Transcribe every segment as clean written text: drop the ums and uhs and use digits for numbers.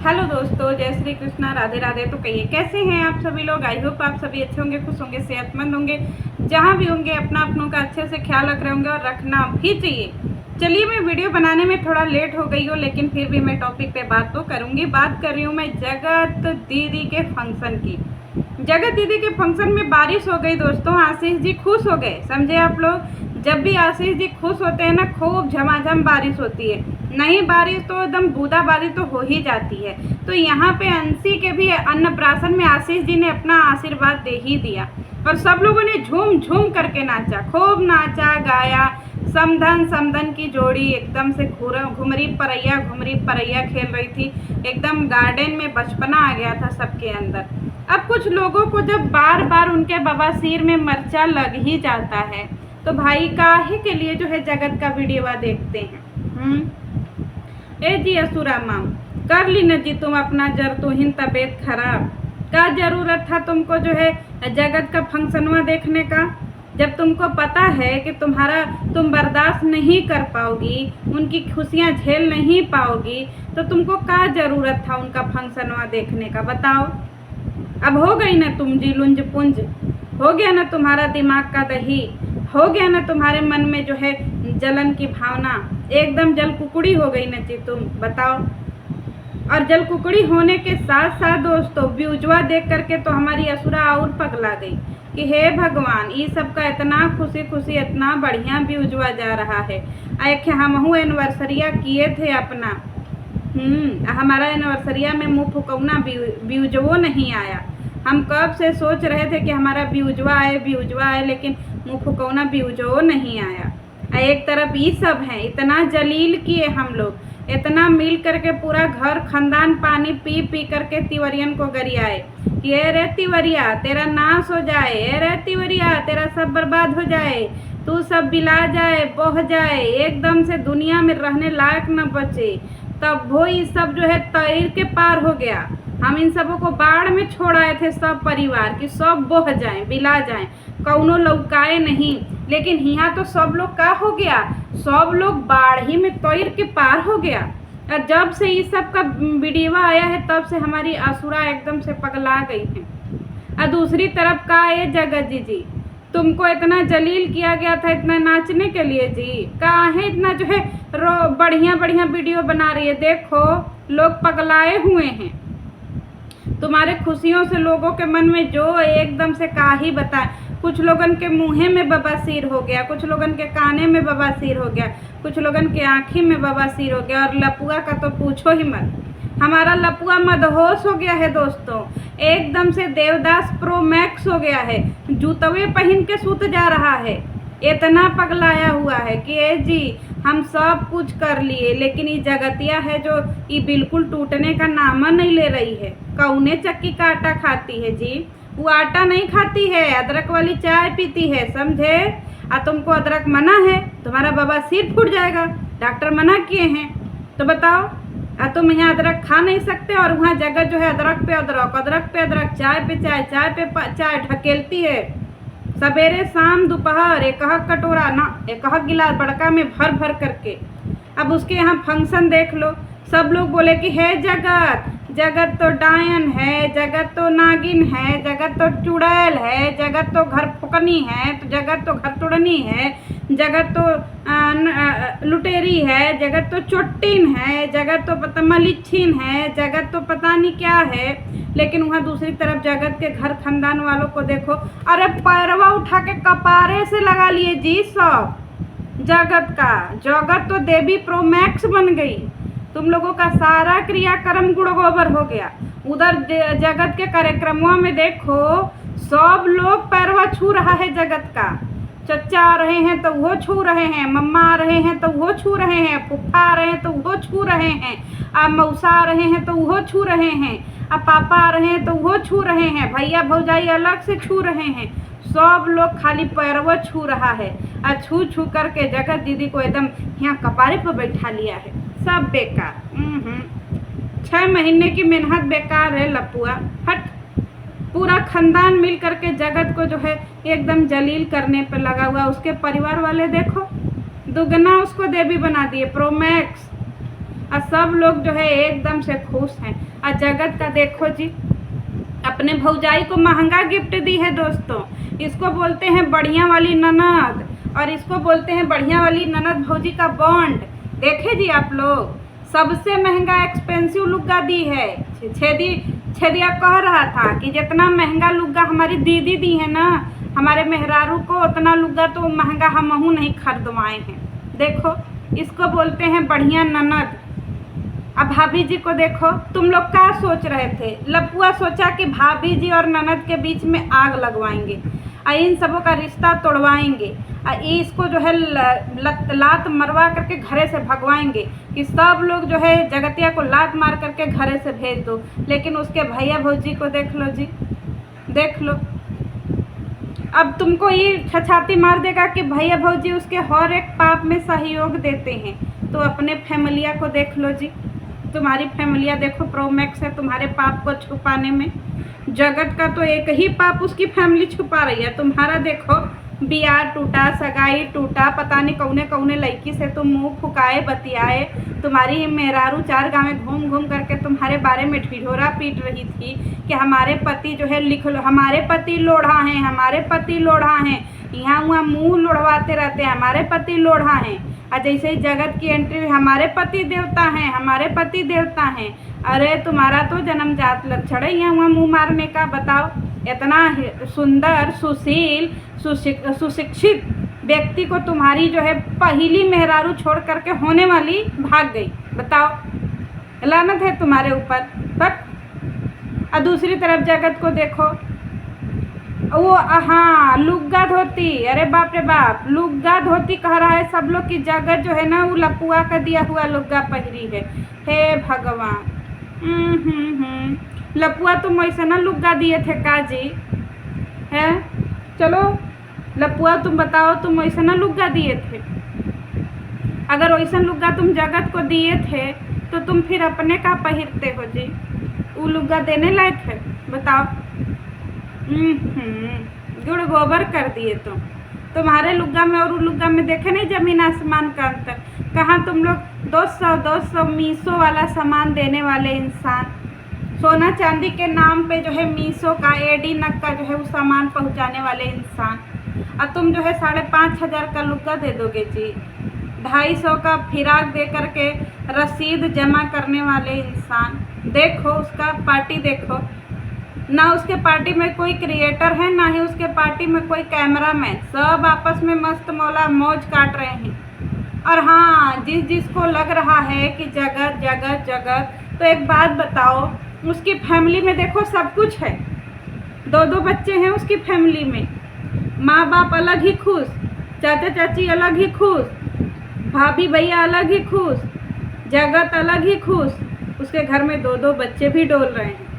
Hello दोस्तों, जय श्री कृष्णा, राधे राधे। तो कहिए कैसे हैं आप सभी लोग। आई होप आप सभी अच्छे होंगे, खुश होंगे, सेहतमंद होंगे, जहाँ भी होंगे अपना अपनों का अच्छे से ख्याल रख रहे होंगे और रखना भी चाहिए। चलिए, मैं वीडियो बनाने में थोड़ा लेट हो गई हूँ, लेकिन फिर भी मैं टॉपिक पे बात तो करूँगी। बात कर रही हूँ मैं जगत दीदी के फंक्शन की। जगत दीदी के फंक्शन में बारिश हो गई दोस्तों, आशीष जी खुश हो गए। समझे आप लोग, जब भी आशीष जी खुश होते हैं ना, खूब झमाझम बारिश होती है। नहीं बारिश तो एकदम बूंदा बारिश तो हो ही जाती है। तो यहाँ पे अंशी के भी अन्नप्राशन में आशीष जी ने अपना आशीर्वाद दे ही दिया और सब लोगों ने झूम झूम करके नाचा, खूब नाचा गाया। समधन समधन की जोड़ी एकदम से घुमरी परैया खेल रही थी। एकदम गार्डन में बचपना आ गया था सबके अंदर। अब कुछ लोगों को जब बार बार उनके बवासीर में मर्चा लग ही जाता है, तो भाई काहे के लिए जो है जगत का वीडियो देखते हैं। ए जी असुरा माम, कर ली न जी तुम अपना जर तुहिन तबीयत खराब। क्या जरूरत था तुमको जो है जगत का फंक्शनवा देखने का, जब तुमको पता है कि तुम बर्दाश्त नहीं कर पाओगी, उनकी खुशियाँ झेल नहीं पाओगी, तो तुमको क्या ज़रूरत था उनका फंक्शनवा देखने का, बताओ। अब हो गई ना तुम जी लुंज पुंज, हो गया ना तुम्हारा दिमाग का दही, हो गया ना तुम्हारे मन में जो है जलन की भावना, एकदम जल कुकड़ी हो गई ना जी तुम, बताओ। और जल कुकड़ी होने के साथ साथ दोस्तों व्यूजवा देख करके तो हमारी असुरा और पगला गई कि हे भगवान, ये सब का इतना खुशी खुशी इतना बढ़िया व्यूजवा जा रहा है। एक हमहू एनिवर्सरिया किए थे अपना, हमारा एनिवर्सरिया में मुँह फुकौना व्यूजवो नहीं आया। हम कब से सोच रहे थे कि हमारा व्यूजवा आए, लेकिन मुँह फुकौना व्यूजवो नहीं आया। एक तरफ ये सब है, इतना जलील किए हम लोग, इतना मिल करके पूरा घर खानदान पानी पी पी करके तिवरियन को गरियाए। ये रे तिवरिया तेरा नाश हो जाए, ये रे तिवरिया तेरा सब बर्बाद हो जाए, तू सब बिला जाए, बह जाए, एकदम से दुनिया में रहने लायक न बचे। तब वो ये सब जो है तैर के पार हो गया। हम इन सबों को बाढ़ में छोड़ आए थे, सब परिवार की सब बह जाएं, बिला जाएं, कौनो लौकाए नहीं। लेकिन यहाँ तो सब लोग का हो गया, सब लोग बाढ़ ही में तैर के पार हो गया। और जब से ये सब का वीडियो आया है, तब से हमारी असुरा एकदम से पगला गई है। और दूसरी तरफ का ये जगत जी, तुमको इतना जलील किया गया था इतना नाचने के लिए जी, काहे इतना जो है बढ़िया बढ़िया वीडियो बना रही है। देखो लोग पगलाए हुए हैं तुम्हारे खुशियों से, लोगों के मन में जो एकदम से का ही बताए। कुछ लोगन के मुँहे में बवासीर हो गया, कुछ लोगन के काने में बवासीर हो गया, कुछ लोगन के आँखी में बवासीर हो गया, और लपुआ का तो पूछो ही मत। हमारा लपुआ मदहोश हो गया है दोस्तों, एकदम से देवदास प्रो मैक्स हो गया है, जूतवे पहन के सूत जा रहा है। इतना पगलाया हुआ है कि ए जी हम सब कुछ कर लिए, लेकिन ये जगतिया है जो ये बिल्कुल टूटने का नाम नहीं ले रही है। कौने चक्की का आटा खाती है जी, वो आटा नहीं खाती है, अदरक वाली चाय पीती है, समझे। तुमको अदरक मना है, तुम्हारा बाबा सिर फूट जाएगा, डॉक्टर मना किए हैं, तो बताओ। तुम यहाँ अदरक खा नहीं सकते, और वहाँ जगह जो है अदरक पे अदरक, अदरक पे अदरक, चाय पे चाय, चाय पे चाय ढकेलती है। सवेरे शाम दोपहर एक कटोरा ना, एक गिलास बड़का में भर भर करके। अब उसके यहाँ फंक्शन देख लो, सब लोग बोले कि हे जगत, जगत तो डायन है, जगत तो नागिन है, जगत तो चुड़ैल है, जगत तो घर फुकनी है, तो जगत तो घर तुड़नी है, जगत तो लुटेरी है, जगत तो चोट्टिन है, जगत तो पता मलिच्छिन है, जगत तो पता नहीं क्या है। लेकिन वहाँ दूसरी तरफ जगत के घर खानदान वालों को देखो, अरे पैरवा उठा के कपारे से लगा लिए जी सब। जगत तो देवी प्रो मैक्स बन गई, तुम लोगों का सारा क्रियाक्रम गुड़ गोबर हो गया। उधर जगत के कार्यक्रमों में देखो सब लोग पैरवा छू रहा है जगत का। चचा आ रहे हैं तो वो छू रहे हैं, मम्मा आ रहे हैं तो वो छू रहे हैं, पुप्पा आ रहे हैं तो वो छू रहे हैं, मौसा आ रहे हैं तो वो छू रहे हैं, पापा आ रहे हैं तो वो छू रहे हैं, भैया भौजाई अलग से छू रहे हैं। सब लोग खाली पैरवा छू रहा है, और छू छू करके जगत दीदी को एकदम यहाँ कपारे पर बैठा लिया है। सब बेकार, 6 महीने की मेहनत बेकार है लपुआ, हट। पूरा खानदान मिल करके जगत को जो है एकदम जलील करने पे लगा हुआ। उसके परिवार वाले देखो दुगना उसको देवी बना दिए, प्रो मैक्स। और सब लोग जो है एकदम से खुश हैं। और जगत का देखो जी, अपने भौजाई को महंगा गिफ्ट दी है दोस्तों। इसको बोलते हैं बढ़िया वाली ननद, और इसको बोलते हैं बढ़िया वाली ननद भौजी का बॉन्ड। देखे जी आप लोग, सबसे महंगा एक्सपेंसिव लुग्गा दी है। छेदिया कह रहा था कि जितना महंगा लुग्गा हमारी दीदी दी है ना हमारे मेहरारू को, उतना लुग्गा तो महंगा हमहू नहीं खरीदवाए हैं। देखो, इसको बोलते हैं बढ़िया ननद। अब भाभी जी को देखो, तुम लोग क्या सोच रहे थे? लपुआ सोचा कि भाभी जी और ननद के बीच में आग लगवाएंगे और इन सबों का रिश्ता तोड़वाएंगे और इसको जो है लात मरवा करके घरे से भगवाएंगे कि सब लोग जो है जगतिया को लात मार करके घरे से भेज दो। लेकिन उसके भैया भौजी को देख लो जी, देख लो। अब तुमको ये छछाती मार देगा कि भैया भौजी उसके हर एक पाप में सहयोग देते हैं। तो अपने फैमिलिया को देख लो जी, तुम्हारी फैमिलिया देखो प्रोमैक्स है तुम्हारे पाप को छुपाने में। जगत का तो एक ही पाप उसकी फैमिली छुपा रही है। तुम्हारा देखो, बियाह टूटा, सगाई टूटा, पता नहीं कौने कौने लड़की से तुम मुंह फुकाए बतियाए। तुम्हारी मेहरारू 4 गाँव में घूम घूम करके तुम्हारे बारे में ढिढोरा पीट रही थी कि हमारे पति जो है लिख लो, हमारे पति लोढ़ा हैं, हमारे पति लोढ़ा हैं। यहाँ वहाँ मुँह लोढ़वाते रहते हैं, हमारे पति लोढ़ा हैं। और जैसे ही जगत की एंट्री, हमारे पति देवता हैं, हमारे पति देवता हैं। अरे तुम्हारा तो जन्मजात लक्षण है यहाँ वहाँ मुँह मारने का। बताओ, इतना सुंदर, सुशील, सुशिक्षित व्यक्ति को तुम्हारी जो है पहली मेहरारू छोड़ करके होने वाली भाग गई। बताओ, लानत है तुम्हारे ऊपर। बट और दूसरी तरफ जगत को देखो, वो हाँ लुग्गा धोती, अरे बाप रे बाप, लुग्गा धोती कह रहा है सब लोग की। जगत जो है ना वो लपुआ का दिया हुआ लुग्गा पहरी है। हे भगवान, लपुआ तुम वैसे ना लुग्गा दिए थे का जी? है, चलो लपुआ तुम बताओ, तुम वैसे ना लुग्गा दिए थे? अगर वैसा लुग्गा तुम जगत को दिए थे तो तुम फिर अपने का पहनते हो जी? वो लुग्गा देने लायक है? बताओ। गुड़ गोबर कर दिए तुम। तुम्हारे लुग्गा में और लुग्गा में देखे नहीं जमीन आसमान का अंतर। कहाँ तुम लोग 200 मीशो वाला सामान देने वाले इंसान, सोना चांदी के नाम पे जो है मीशो का एडी नग का जो है वो सामान पहुंचाने वाले इंसान, और तुम जो है 5,500 का लुग्गा दे दोगे जी? 250 का फिराक दे करके रसीद जमा करने वाले इंसान। देखो उसका पार्टी, देखो ना उसके पार्टी में कोई क्रिएटर है, ना ही उसके पार्टी में कोई कैमरामैन। सब आपस में मस्त मौला मौज काट रहे हैं। और हाँ, जिसको लग रहा है कि जगत जगत जगत, तो एक बात बताओ, उसकी फैमिली में देखो सब कुछ है। 2 बच्चे हैं उसकी फैमिली में, माँ बाप अलग ही खुश, चाचा चाची अलग ही खुश, भाभी भैया अलग ही खुश, जगत अलग ही खुश। उसके घर में 2 बच्चे भी डोल रहे हैं।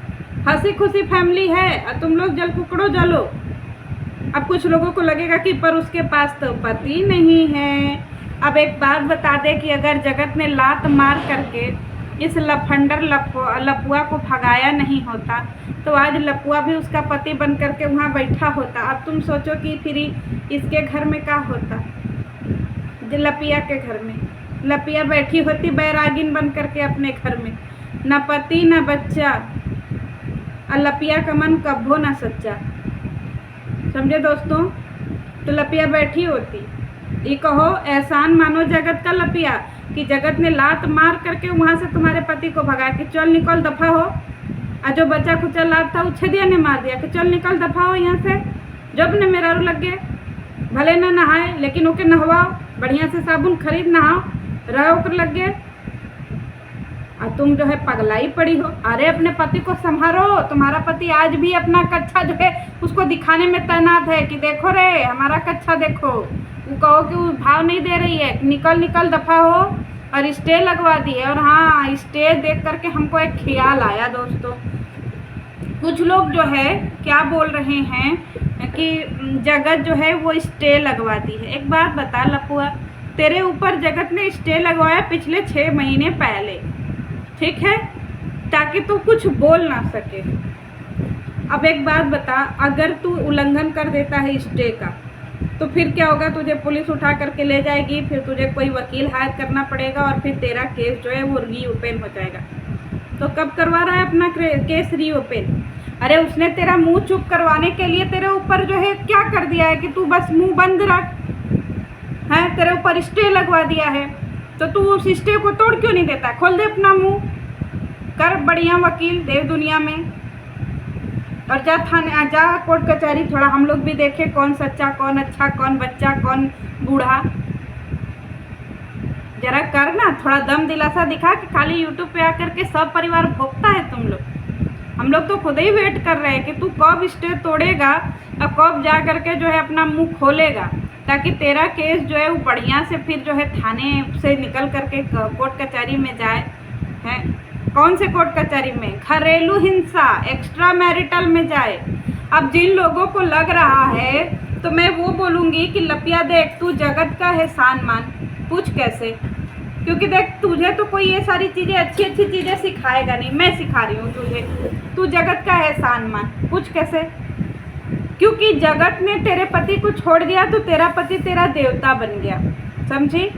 हंसी खुशी फैमिली है और तुम लोग जल कुकड़ो जलो। अब कुछ लोगों को लगेगा कि पर उसके पास तो पति नहीं है। अब एक बात बता दे कि अगर जगत ने लात मार करके इस लफंडर लपुआ को भगाया नहीं होता तो आज लपुआ भी उसका पति बन करके वहाँ बैठा होता। अब तुम सोचो कि फिर इसके घर में क्या होता, लपिया के घर में। लपिया बैठी होती बैरागिन बन करके अपने घर में, न पति न बच्चा, और लपिया का मन कब्बो ना सच्चा। समझे दोस्तों? तो लपिया बैठी होती, ये कहो एहसान मानो जगत का लपिया कि जगत ने लात मार करके वहाँ से तुम्हारे पति को भगा के चल निकल दफा हो। और जो बच्चा कुचा लात था उछेदिया ने मार दिया कि चल निकल दफा हो यहाँ से। जब ने मेरा लग गए, भले ना नहाए लेकिन ओके नहवाओ, बढ़िया से साबुन खरीद नहाओ, रहो कर लग गए। और तुम जो है पगलाई पड़ी हो। अरे अपने पति को संभालो, तुम्हारा पति आज भी अपना कच्छा जो है उसको दिखाने में तैनात है कि देखो रे हमारा कच्छा देखो। वो कहो कि वो भाव नहीं दे रही है, निकल निकल दफा हो, और स्टे लगवा दी है। और हाँ, स्टे देख करके हमको एक ख्याल आया दोस्तों, कुछ लोग जो है क्या बोल रहे हैं कि जगत जो है वो स्टे लगवा दी है। एक बात बता लपुआ, तेरे ऊपर जगत ने स्टे लगवाया पिछले 6 महीने पहले, ठीक है, ताकि तू कुछ बोल ना सके। अब एक बात बता, अगर तू उल्लंघन कर देता है स्टे का तो फिर क्या होगा, तुझे पुलिस उठा करके ले जाएगी, फिर तुझे कोई वकील हायर करना पड़ेगा और फिर तेरा केस जो है वो रीओपन हो जाएगा। तो कब करवा रहा है अपना केस रीओपन? अरे उसने तेरा मुंह चुप करवाने के लिए तेरे ऊपर जो है क्या कर दिया है कि तू बस मुंह बंद रख, है, तेरे ऊपर स्टे लगवा दिया है। तो तू उस स्टे को तोड़ क्यों नहीं देता? खोल दे अपना मुंह, कर बढ़िया वकील देव दुनिया में, और जा थाने, जा कोर्ट कचहरी, थोड़ा हम लोग भी देखें कौन सच्चा, कौन अच्छा, कौन बच्चा, कौन बूढ़ा। जरा कर ना, थोड़ा दम दिलासा दिखा कि खाली यूट्यूब पे आकर के सब परिवार भोगता है तुम लोग। हम लोग तो खुद ही वेट कर रहे हैं कि तू कब स्टे तोड़ेगा और कब जा करके जो है अपना मुंह खोलेगा, ताकि तेरा केस जो है वो बढ़िया से फिर जो है थाने से निकल करके कोर्ट कचहरी में जाए। हैं, कौन से कोर्ट कचहरी में? घरेलू हिंसा, एक्स्ट्रा मैरिटल में जाए। अब जिन लोगों को लग रहा है तो मैं वो बोलूँगी कि लपिया देख, तू जगत का एहसान मान। पूछ कैसे? क्योंकि देख, तुझे तो कोई ये सारी चीज़ें, अच्छी अच्छी चीज़ें सिखाएगा नहीं, मैं सिखा रही हूँ तुझे। तू जगत का एहसान मान। पूछ कैसे? क्योंकि जगत ने तेरे पति को छोड़ दिया तो तेरा पति तेरा देवता बन गया, समझी?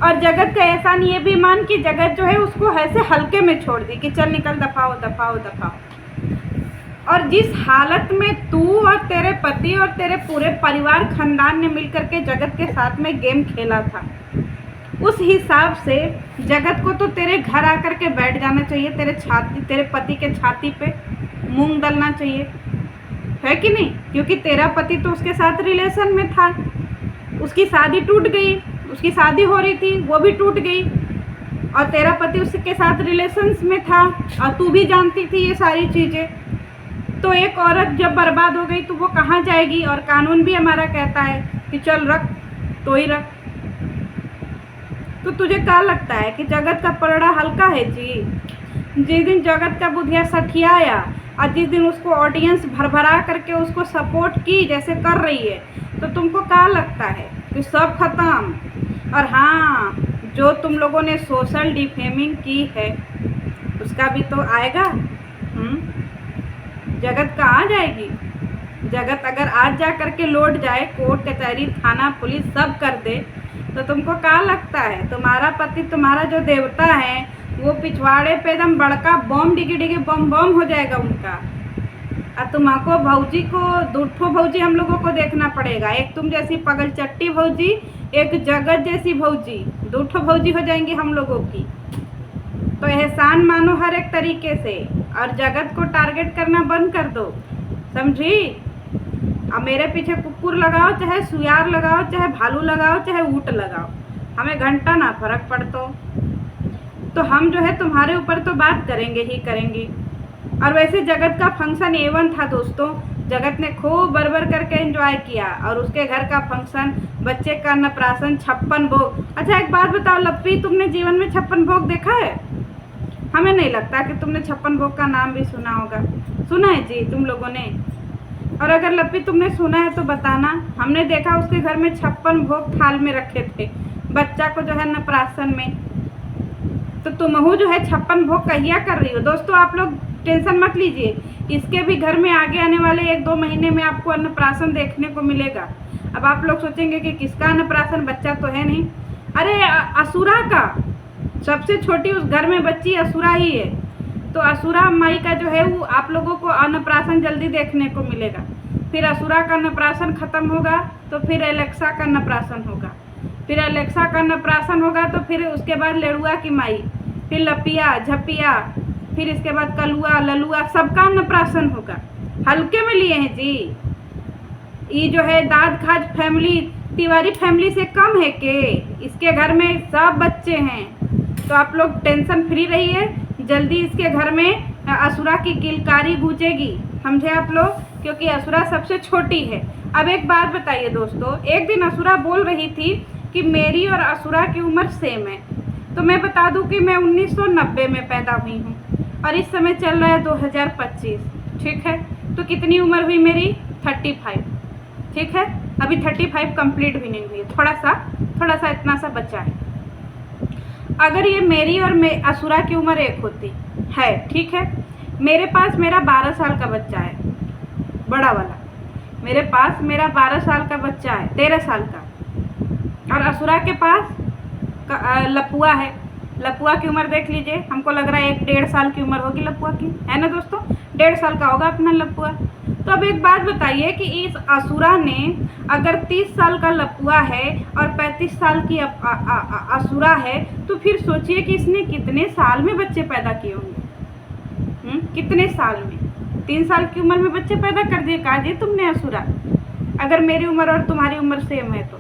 और जगत का एहसान ये भी मान कि जगत जो है उसको ऐसे हल्के में छोड़ दी कि चल निकल, दफाओ दफाओ दफाओ। और जिस हालत में तू और तेरे पति और तेरे पूरे परिवार खानदान ने मिलकर के जगत के साथ में गेम खेला था, उस हिसाब से जगत को तो तेरे घर आकर के बैठ जाना चाहिए, तेरे पति के छाती पे मूंग डलना चाहिए, है कि नहीं? क्योंकि तेरा पति तो उसके साथ रिलेशन में था, उसकी शादी टूट गई, उसकी शादी हो रही थी वो भी टूट गई, और तेरा पति उसके साथ रिलेशंस में था और तू भी जानती थी ये सारी चीज़ें। तो एक औरत जब बर्बाद हो गई तो वो कहाँ जाएगी? और कानून भी हमारा कहता है कि चल रख तो ही रख। तो तुझे क्या लगता है कि जगत का पलड़ा हल्का है जी? जिस दिन जगत का बुधिया सठियाया और जिस दिन उसको ऑडियंस भरभरा करके उसको सपोर्ट की जैसे कर रही है, तो तुमको क्या लगता है कि सब खत्म? और हाँ, जो तुम लोगों ने सोशल डिफेमिंग की है उसका भी तो आएगा। जगत कहाँ जाएगी? जगत अगर आज जा करके लौट जाए, कोर्ट कचहरी थाना पुलिस सब कर दे, तो तुमको क्या लगता है तुम्हारा पति, तुम्हारा जो देवता है, वो पिछवाड़े पे एकदम बड़का बम डिगी डिगी बम बम हो जाएगा उनका। और तुमको भौजी को, दूठो भौजी हम लोगों को देखना पड़ेगा। एक तुम जैसी पगल चट्टी भौजी, एक जगत जैसी भौजी, दूठो भौजी हो जाएंगी हम लोगों की। तो एहसान मानो हर एक तरीके से, और जगत को टारगेट करना बंद कर दो, समझी? अब मेरे पीछे कुकुर लगाओ, चाहे सुयार लगाओ, चाहे भालू लगाओ, चाहे ऊँट लगाओ, हमें घंटा ना फर्क पड़तो। तो हम जो है तुम्हारे ऊपर तो बात करेंगे ही करेंगे। और वैसे जगत का फंक्शन A1 था दोस्तों, जगत ने खूब बरबर करके एंजॉय किया, और उसके घर का फंक्शन, बच्चे का अन्नप्राशन, 56 भोग। अच्छा एक बात बताओ लप्पी, तुमने जीवन में 56 भोग देखा है? हमें नहीं लगता कि तुमने 56 भोग का नाम भी सुना होगा। सुना है जी तुम लोगों ने? और अगर लप्पी तुमने सुना है तो बताना। हमने देखा उसके घर में 56 भोग थाल में रखे थे बच्चा को जो है अन्नप्राशन में। तो तुमहू जो है 56 भोग कहिया कर रही हो? दोस्तों आप लोग टेंशन मत लीजिए, इसके भी घर में आगे आने वाले 1-2 महीने में आपको अन्नप्राशन देखने को मिलेगा। अब आप लोग सोचेंगे कि किसका अन्नप्राशन, बच्चा तो है नहीं। अरे असुरा का, सबसे छोटी उस घर में बच्ची असुरा ही है। तो असुरा माई का जो है वो आप लोगों को अन्नप्राशन जल्दी देखने को मिलेगा। फिर असुरा का अन्नप्राशन खत्म होगा तो फिर एलेक्सा का अन्नप्राशन होगा, फिर एलेक्सा का अन्नप्राशन होगा तो फिर उसके बाद लेड़ुआ की माई, फिर लपिया झपिया, फिर इसके बाद कलुआ ललुआ, सबका अन्नप्राशन होगा। हल्के में लिए हैं जी? ये जो है दाद खाज फैमिली, तिवारी फैमिली से कम है के? इसके घर में सब बच्चे हैं। तो आप लोग टेंशन फ्री रहिए, जल्दी इसके घर में असुरा की किलकारी गूंजेगी, समझे आप लोग? क्योंकि असुरा सबसे छोटी है। अब एक बात बताइए दोस्तों, एक दिन असुरा बोल रही थी कि मेरी और असुरा की उम्र सेम है। तो मैं बता दूं कि मैं 1990 में पैदा हुई हूँ और इस समय चल रहा है 2025, ठीक है? तो कितनी उम्र हुई मेरी? 35, ठीक है? अभी 35 कंप्लीट भी नहीं हुई है, थोड़ा सा इतना सा बचा है। अगर ये मेरी और असुरा की उम्र एक होती है, ठीक है? मेरे पास मेरा 12 साल का बच्चा है, बड़ा वाला। मेरे पास मेरा 12 साल का बच्चा है, 13 साल का, और असुरा के पास लपुआ है। लपुआ की उम्र देख लीजिए, हमको लग रहा है 1-1.5 साल की उम्र होगी लपुआ की, है ना दोस्तों? 1.5 साल का होगा अपना लपुआ। तो अब एक बात बताइए कि इस असुरा ने अगर 30 साल का लपुआ है और 35 साल की असुरा है, तो फिर सोचिए कि इसने कितने साल में बच्चे पैदा किए होंगे। कितने साल में? 3 साल की उम्र में बच्चे पैदा कर दिए काजी तुमने असुरा। अगर मेरी उम्र और तुम्हारी उम्र सेम है तो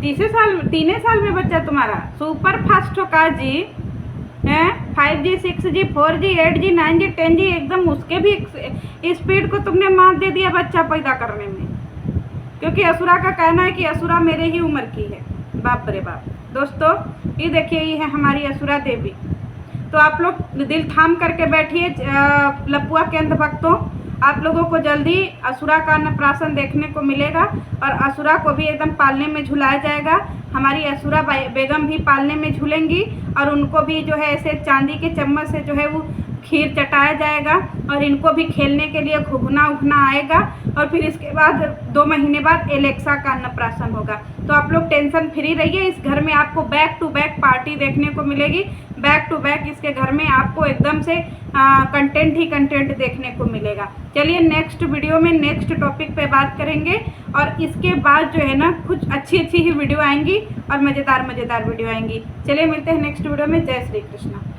3 साल में बच्चा तुम्हारा सुपर फास्ट हो काजी है। 5G 6G 4G 8G 9G 10G एकदम उसके भी स्पीड को तुमने मात दे दिया बच्चा पैदा करने में, क्योंकि असुरा का कहना है कि असुरा मेरे ही उम्र की है। बाप रे बाप। दोस्तों ये देखिए, ये है हमारी असुरा देवी। तो आप लोग दिल थाम करके बैठिए लपुआ के अंधभक्तों, आप लोगों को जल्दी असुरा का अन्नप्राशन देखने को मिलेगा और असुरा को भी एकदम पालने में झुलाया जाएगा। हमारी असुरा बेगम भी पालने में झूलेंगी और उनको भी जो है ऐसे चांदी के चम्मच से जो है वो खीर चटाया जाएगा और इनको भी खेलने के लिए घुघना उघना आएगा और फिर इसके बाद 2 महीने बाद एलेक्सा का अन्नप्राशन होगा। तो आप लोग टेंशन फ्री रहिए। इस घर में आपको बैक टू बैक पार्टी देखने को मिलेगी। बैक टू बैक इसके घर में आपको एकदम से कंटेंट ही कंटेंट देखने को मिलेगा। चलिए नेक्स्ट वीडियो में नेक्स्ट टॉपिक पे बात करेंगे और इसके बाद जो है ना कुछ अच्छी अच्छी ही वीडियो आएंगी और मज़ेदार वीडियो आएंगी। चलिए मिलते हैं नेक्स्ट वीडियो में। जय श्री कृष्णा।